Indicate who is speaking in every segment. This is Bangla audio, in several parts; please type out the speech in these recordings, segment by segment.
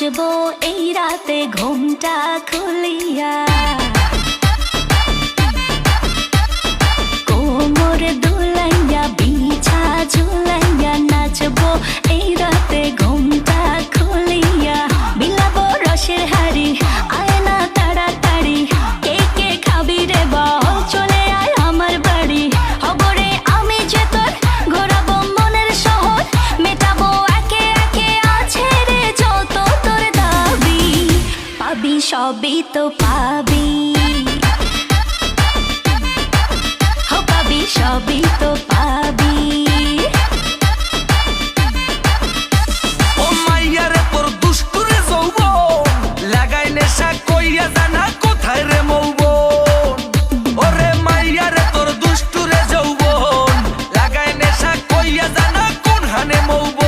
Speaker 1: নাচবো এই রাতে ঘুমটা খুলিয়া, কোমর দুলাইয়া বিছা ঝুলাইয়া নাচবো এই রাতে ঘুমটা খুলিয়া। বিলাবো রসের হাড়ি আয় না তাড়াতাড়ি, কে কে খাবি রে বল চলে আয় আমার বাড়ি। হবরে আমি যে তোর ঘোরাবো মনের শহর, মেটাবো একে একে আছে রে যত তোর দাবি। পাবি সবই তো পাবি, পাবি সবই তো পাবি।
Speaker 2: ও মাইয়া রে তোর দুষ্টুরে যৌবন, লাগাই নেশা কইয়া জানা কোথায় রে মৌবন। ওরে মাইয়া রে তোর দুষ্টুরে যৌবন, লাগাই নেশা কইয়া জানা কোন হানে মৌবন।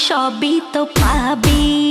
Speaker 1: সবই তো পাবি।